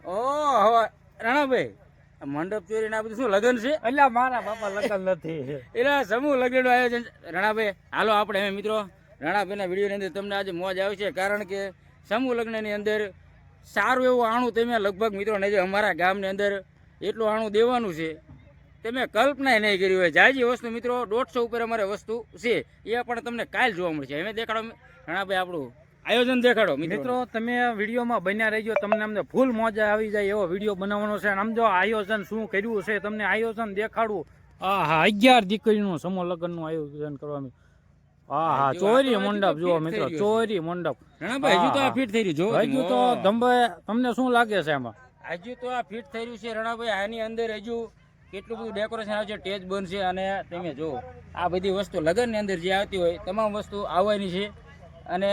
ઓહો રાણાભાઈ મંડપ ચોરી ના બધું શું લગ્ન છે? એટલે મારા બાપા લગ્ન નથી એટલે સમૂહ લગ્નનું આયોજન. રાણાભાઈ હાલો આપણે હવે મિત્રો રાણાભાઈના વિડીયોની અંદર તમને આજે મોજ આવશે, કારણ કે સમૂહ લગ્નની અંદર સારું એવું આણું તમે લગભગ મિત્રો નહીં, અમારા ગામની અંદર એટલું આણું દેવાનું છે તમે કલ્પના નહીં કરી હોય. જાજી વસ્તુ મિત્રો 150 ઉપર અમારે વસ્તુ છે, એ પણ તમને કાલ જોવા મળશે. હવે દેખાડો રાણાભાઈ આપણું આયોજન દેખાડો મિત્રો. તમે વિડીયોમાં બન્યા રહેજો, તમને અમને ફૂલ મોજા આવી જાય એવો વિડીયો બનાવવાનો છે. આમ જો આયોજન શું કર્યું છે તમને આયોજન દેખાડવું. હા 11 દીકરીનું સમૂહ લગ્નનું આયોજન કરવાનું. હા ચોરી મંડપ જુઓ મિત્રો, ચોરી મંડપ. રાણાભાઈ હજુ તો આ ફિટ થઈ રહ્યું, હજુ તો તમને શું લાગે છે એમાં? હજુ તો આ ફિટ થઈ રહ્યું છે રાણાભાઈ. આની અંદર હજુ કેટલું બધું ડેકોરેશન આવે છે, સ્ટેજ બનશે, અને તમે જો આ બધી વસ્તુ લગ્નની અંદર જે આવતી હોય તમામ વસ્તુ આવવાની છે. અને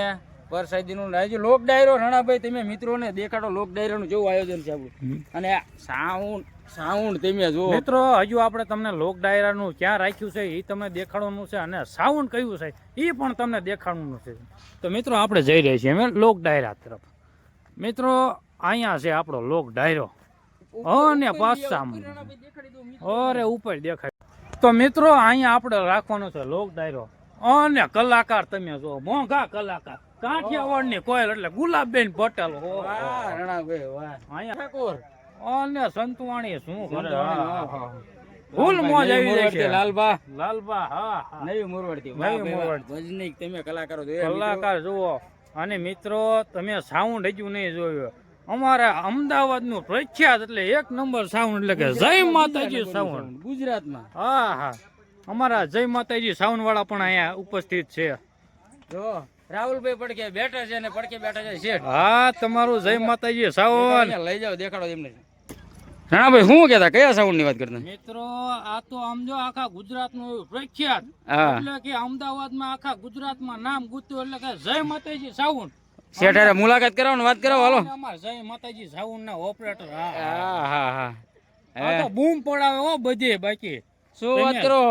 પરસાદીનું હજુ લોક ડાયરો રાણાભાઈ તમે મિત્રોને દેખાડો, લોક ડાયરાનું જેવું આયોજન છે આપણું. અને સાઉન્ડ તમે જો મિત્રો, હજુ આપણે તમને લોક ડાયરાનું ક્યાં રાખ્યું છે એ તમને દેખાડવાનું છે, અને સાઉન્ડ કયું છે એ પણ તમને દેખાડવાનું છે. તો મિત્રો આપણે જઈ રહ્યા છીએ અમે લોક ડાયરા તરફ. મિત્રો અહીંયા છે આપણો લોક ડાયરો, અને પાછામાં અરે ઉપર દેખાય. તો મિત્રો અહીંયા આપણે રાખવાનો છે લોક ડાયરો, અને કલાકાર તમે જો મોંઘા કલાકાર કાઠિયાવાડ ની કોયલ એટલે ગુલાબબેન પટેલ. અને સંતવાણી શું કરે, ફૂલ મોજ આવી જાય છે. લાલબા હા નવી મોરવાડથી ભજનીક તમે કલાકાર જુઓ. અને મિત્રો તમે સાઉન્ડ હજુ નહીં જોયું, અમારા અમદાવાદ નું પ્રખ્યાત એટલે 1 નંબર સાઉન્ડ, એટલે કે જય માતાજી સાઉન્ડ ગુજરાતમાં. હા અમારા જય માતાજી સાઉન્ડ વાળા પણ અહીંયા ઉપસ્થિત છે. જો રાહુલભાઈ પડકે બેઠા છે, અને પડકે બેઠા છે શેઠ. હા તમારું જય માતાજી સાઉન્ડ લઈ જાઓ, દેખાડો એમને. રાણાભાઈ શું કહેતા, કયા સાઉન્ડ ની વાત કરતા? મિત્રો આ તો સમજો આખા ગુજરાત નું પ્રખ્યાત, એટલે કે અમદાવાદ માં આખા ગુજરાત માં નામ ગુત્યું, એટલે કે જય માતાજી સાઉન્ડ. શેઠારે મુલાકાત કરાવો ને વાત કરાવો. હાલો અમાર જય માતાજી સાઉન્ડ ના ઓપરેટર. હા તો બૂમ પડાવે હો બધે. બાકી શું વાત કરો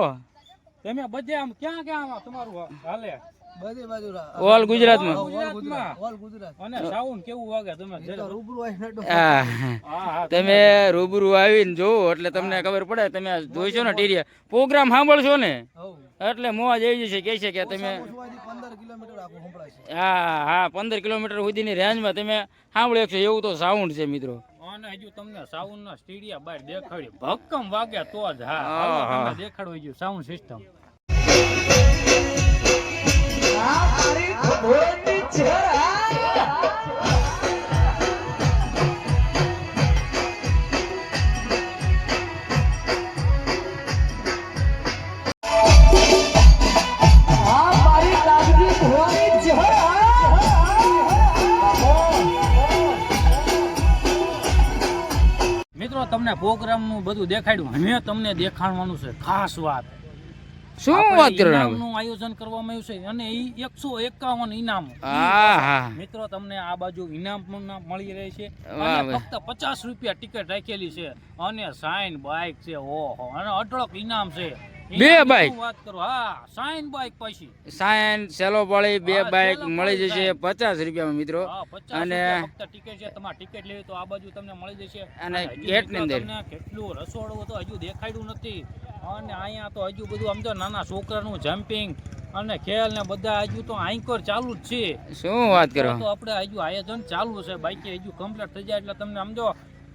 તમે બધે આમ ક્યાં ક્યાં તમારું હાલે? બધી બાજુ ઓલ ગુજરાતમાં. અને સાઉન્ડ કેવું વાગે તમે રૂબરૂ આવીને જોવો એટલે તમને ખબર પડે. તમે જોઈશો ને ટીરિયા પ્રોગ્રામ સાંભળશો ને એટલે મોજ આવી જશે. કહે છે કે તમે 15 કિલોમીટર સુધીની રેન્જમાં તમે સાંભળી શકશો એવું તો સાઉન્ડ છે મિત્રો. અને હજુ તમને સાઉન્ડ ના સ્ટીડિયા બહાર દેખાડ્યું, ભક્કમ વાગ્યા તો જ. હા દેખાડવું હજુ સાઉન્ડ સિસ્ટમ. મિત્રો તમને પ્રોગ્રામ નું બધું દેખાડ્યું, અમે તમને દેખાડવાનું છે ખાસ વાત. શું વાત કરો? ઇનામનું આયોજન કરવામાં આવ્યું છે, અને 151 ઇનામ. મિત્રો તમને આ બાજુ ઇનામ પણ મળી રહે છે, અને ફક્ત 50 રૂપિયા ટિકિટ રાખેલી છે, અને સાઇન બાઇક છે. ઓહો, અને અઢળક ઇનામ છે. 2 બાઇક વાત કરો. હા સાઇન બાઇક પછી સાઇન સેલો વાળી 2 બાઇક મળી જશે 50 રૂપિયામાં મિત્રો. અને ફક્ત ટિકિટ છે, તમારે ટિકિટ લેવી તો આ બાજુ તમને મળી જશે. અને ગેટ ની અંદર કેટલું રસોડું તો હજુ દેખાડ્યું નથી. અને અહીંયા તો હજુ બધું સમજો નાના છોકરાનું જમ્પિંગ અને ખેલ ને બધા હજુ તો આંકર ચાલુ જ છે. શું વાત કરો? તો આપણે હજુ આયોજન ચાલુ છે, બાકી હજુ કમ્પ્લીટ થઈ જાય એટલે તમને સમજો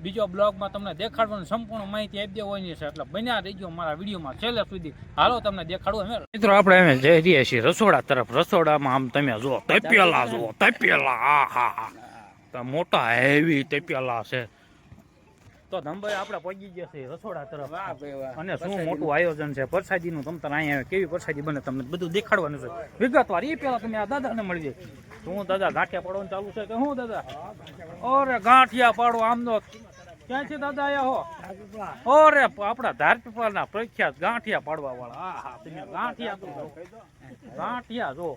બીજો બ્લોગમાં તમને દેખાડવાની સંપૂર્ણ માહિતી આપી દેવાની છે. એટલે બન્યા રહેજો મારા વિડીયોમાં છેલ્લે સુધી. હાલો તમને દેખાડું. મિત્રો આપણે અમે જઈ રહ્યા છીએ રસોડા તરફ. રસોડામાં આમ તમે જુઓ તપેલા, જુઓ તપેલા. હા મોટા હેવી તપેલા છે. તો ધમભાઈ આપણે પહોંચી ગયા છે રસોડા તરફ. અને શું મોટું આયોજન છે પ્રસાદીનું. તમ તાર અહીંયા કેવી પ્રસાદી બને તમને બધું દેખાડવાનું છે વિગતવાર. એ પેલા તમે આ દાદાને મળી જાય. શું દાદા ગાંઠિયા પાડવાનું ચાલુ છે કે શું દાદા? અરે ગાંઠિયા પાડો આમ તો ક્યાં છે દાદા? આયા હો. અરે આપણા ધારપીપળાના પ્રખ્યાત ગાંઠિયા પાડવા વાળા. હા તમે ગાંઠિયા જો.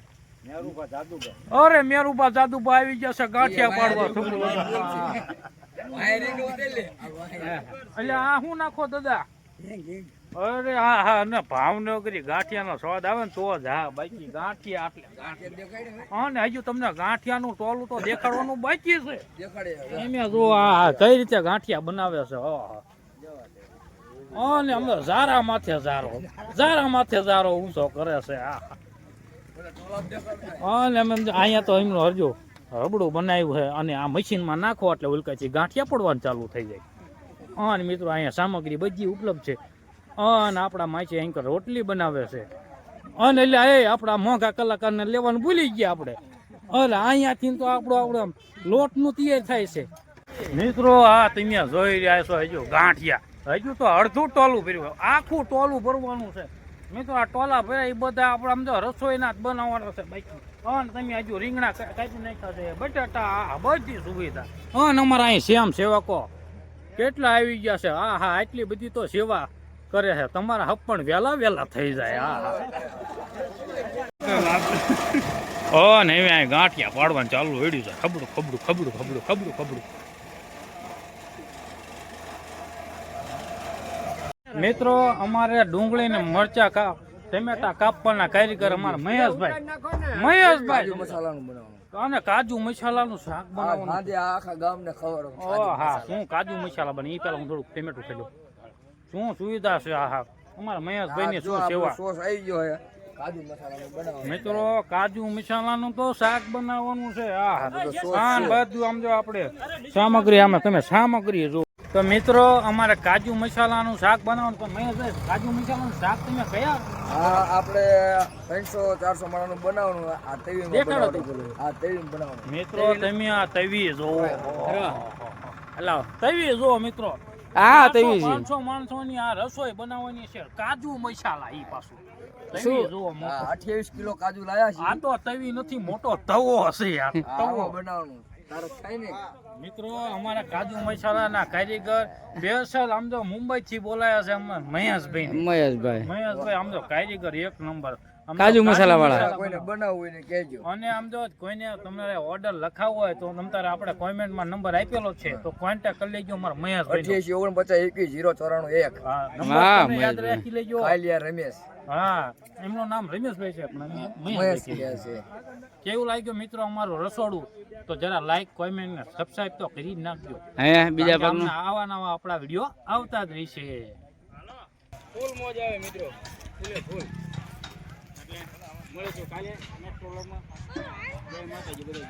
અરે મેરુબા જાદુબા આવી ગયા છે ગાંઠિયા પાડવા. એટલે આ શું નાખો દાદા? અરે હા હા ને ભાવનગરી ગાંઠિયાનો સ્વાદ આવે ને તો જ હા બાકી ગાંઠિયા આટલે હા ને હજુ તમને ગાંઠિયાનું ટોલું તો દેખાડવાનું બાકી છે એમે જો આ કઈ રીતે ગાંઠિયા બનાવે છે અને અમે ઝારા માથે ઝારો ઊંચો કરે છે અને અમે અહીંયા તો એમનું હરજો રબડું બનાવ્યું છે અને આ મશીનમાં નાખો એટલે ઉલકાથી ગાંઠિયા પડવાનું ચાલુ થઈ જાય. અને મિત્રો અહીંયા સામગ્રી બધી ઉપલબ્ધ છે. અને આપણા માછી અહીં રોટલી બનાવે છે. અને એટલે એ આપણા મોંઘા કલાકારને લેવાનું ભૂલી ગયા આપણે. અરે અહીંયાથી તો આપણો લોટનું તૈયાર થાય છે. મિત્રો આ તમે જોઈ રહ્યા છો હજુ ગાંઠિયા હજુ તો અડધું ટોલું ભર્યું આખું ટોલું ભરવાનું છે. મિત્રો આ ટોલા ભર્યા એ બધા આપણે આમ તો રસોઈના જ બનાવવાના છે બાકી. અને તમે હજુ રીંગણા કાપી નાખ્યા છે બટાટા આ બધી સુવિધા. અને અમારા અહીં શ્યામ સેવકો કેટલા આવી ગયા છે. હા હા આટલી બધી તો સેવા કરે છે. તમારા હપ પણ વહેલા થઈ જાય. હા ને હવે અહીં ગાંઠિયા પાડવાનું ચાલુ વેડ્યું છે. ખબડું. મિત્રો અમારે ડુંગળી ને મરચા ટમેટા કાપવાના કારીગર અમારા મહેશભાઈ મસાલાનું બનાવવાનું અને કાજુ મસાલાનું શાક બનાવવાનું. આજે આખા ગામને ખબર હા શું કાજુ મસાલા બને એ પેલા હું થોડુંક ટમેટું ખાઈ લઉં. શું સુવિધા છે હા અમારા મહેશભાઈ ની શું સેવા. સોસ આવી ગયો છે કાજુ મસાલાનું બનાવવાનું. મિત્રો કાજુ મસાલાનું તો શાક બનાવવાનું છે. હા બધું આમ જો આપણે સામગ્રી આમાં તમે સામગ્રી જો. તો મિત્રો અમારે કાજુ મસાલાનું શાક બનાવવાનું. તો મહેશભાઈ કાજુ મસાલાનું શાક તમે કયા હા આપણે 300-400 માણાનું બનાવવાનું. આ તવીમાં દેખાડો બનાવવાનું. આ તવીમાં બનાવવાનું. મિત્રો તમે આ તવી જોવો. તવી જો મિત્રો. હા તવી છે 500 માણસોની આ રસોઈ બનાવવાની છે. કાજુ મસાલા ઈ પાછું તવી જોવો મોટો. 28 કિલો કાજુ લાયા છે. આ તો તવી નથી મોટો તવો હશે યાર. તવો બનાવવાનું તારે થાય ને. મિત્રો અમારા કાજુ મસાલાના કારીગર સ્પેશિયલ આમ તો મુંબઈ થી બોલાયા છે મહેશભાઈ આમ તો કારીગર એક નંબર કાજુ મસાલા વાળા. કોઈને બનાવવું હોય ને કહેજો. અને આમ જો કોઈને તમારે ઓર્ડર લખાવવો હોય તો તમારે આપણે કોમેન્ટમાં નંબર આપેલો છે તો કોન્ટેક્ટ કરી લેજો અમારા મહેશભાઈ. 88 49 21 094 1. હા નંબર તમે યાદ રાખી લેજો. કાલિયા રમેશ. હા એમનું નામ રમેશભાઈ છે પણ મહેશ મહેશભાઈ કહે છે. કેવું લાગ્યું મિત્રો અમારું રસોડું તો જરા લાઈક કોમેન્ટ ને સબસ્ક્રાઇબ તો કરી જ નાખજો. બીજા કારણ કે આવા નવા આપણા વિડીયો આવતા જ રહેશે. ફૂલ મોજ આવે મિત્રો ફૂલ એટલે મળે છે કાલે નેક્સ્ટ વ્લોગમાં. જય માતાજી બધા.